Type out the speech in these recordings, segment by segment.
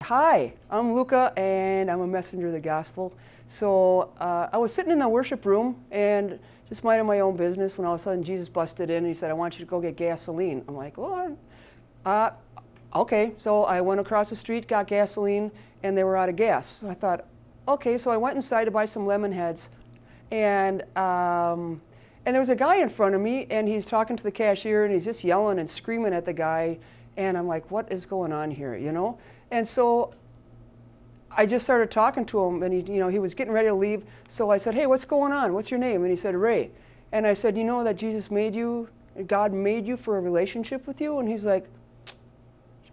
Hi, I'm Luca, and I'm a messenger of the gospel. So I was sitting in the worship room and just minding my own business when all of a sudden Jesus busted in and he said, "I want you to go get gasoline." I'm like, "Well, okay." So I went across the street, got gasoline, and they were out of gas. So I thought, okay. So I went inside to buy some lemon heads, and there was a guy in front of me, and he's talking to the cashier, and he's just yelling and screaming at the guy, and I'm like, what is going on here, you know? And so I just started talking to him, and he was getting ready to leave. So I said, "Hey, what's going on? What's your name?" And he said, "Ray." And I said, "You know that Jesus made you, God made you for a relationship with you?" And he's like,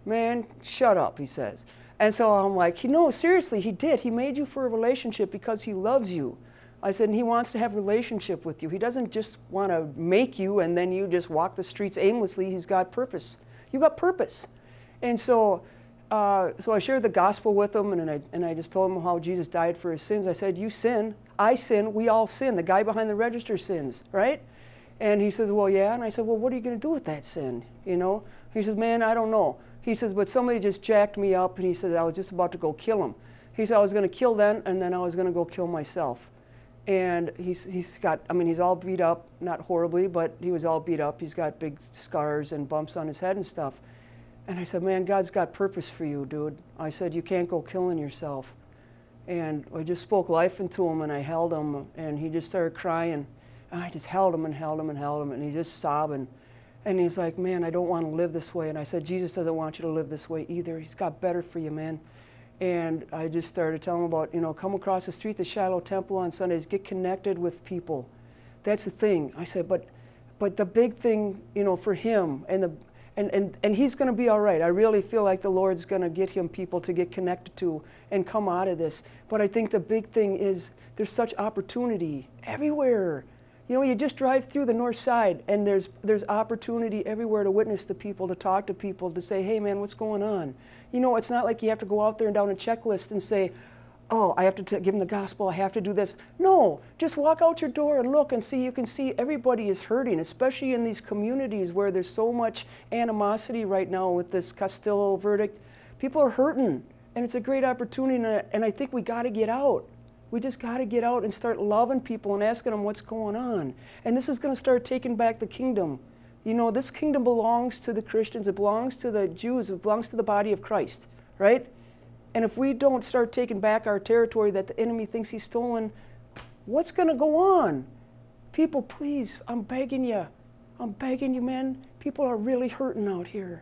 "Man, shut up," he says. And so I'm like, "No, seriously, he did. He made you for a relationship because he loves you." I said, and he wants to have a relationship with you. He doesn't just want to make you and then you just walk the streets aimlessly. He's got purpose. You got purpose. And so I shared the gospel with him, and I just told him how Jesus died for his sins. I said, "You sin, I sin, we all sin. The guy behind the register sins, right?" And he says, "Well, yeah." And I said, "Well, what are you going to do with that sin, you know?" He says, "Man, I don't know." He says, "But somebody just jacked me up," and he said, "I was just about to go kill him." He said, "I was going to kill then, and then I was going to go kill myself." And he's got, I mean, he's all beat up, not horribly, but he was all beat up. He's got big scars and bumps on his head and stuff. And I said, "Man, God's got purpose for you, dude." I said, "You can't go killing yourself." And I just spoke life into him, and I held him, and he just started crying. And I just held him and held him and held him, and he's just sobbing. And he's like, "Man, I don't want to live this way." And I said, "Jesus doesn't want you to live this way either. He's got better for you, man." And I just started telling him about, come across the street to Shiloh Temple on Sundays, get connected with people. That's the thing. I said, but the big thing, for him, and he's going to be all right. I really feel like the Lord's going to get him people to get connected to and come out of this. But I think the big thing is there's such opportunity everywhere. You just drive through the north side, and there's opportunity everywhere to witness to people, to talk to people, to say, "Hey, man, what's going on?" It's not like you have to go out there and down a checklist and say, "Oh, I have to give them the gospel, I have to do this." No, just walk out your door and look and see. You can see everybody is hurting, especially in these communities where there's so much animosity right now with this Castillo verdict. People are hurting, and it's a great opportunity, and I think we got to get out. We just got to get out and start loving people and asking them what's going on. And this is going to start taking back the kingdom. This kingdom belongs to the Christians. It belongs to the Jews. It belongs to the body of Christ, right? And if we don't start taking back our territory that the enemy thinks he's stolen, what's going to go on? People, please, I'm begging you. I'm begging you, man. People are really hurting out here.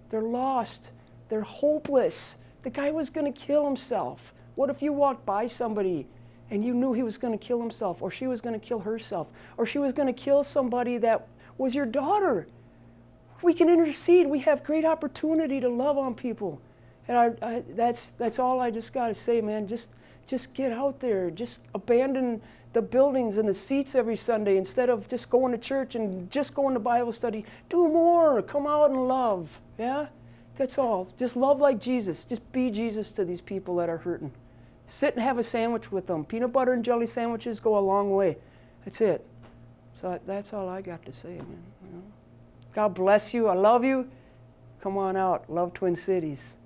They're lost. They're hopeless. The guy was going to kill himself. What if you walked by somebody and you knew he was going to kill himself, or she was going to kill herself, or she was going to kill somebody that was your daughter? We can intercede. We have great opportunity to love on people. And that's all I just got to say, man. Just get out there. Just abandon the buildings and the seats every Sunday instead of just going to church and just going to Bible study. Do more. Come out and love. Yeah? That's all. Just love like Jesus. Just be Jesus to these people that are hurting. Sit and have a sandwich with them. Peanut butter and jelly sandwiches go a long way. That's it. So that's all I got to say, man. God bless you. I love you. Come on out. Love Twin Cities.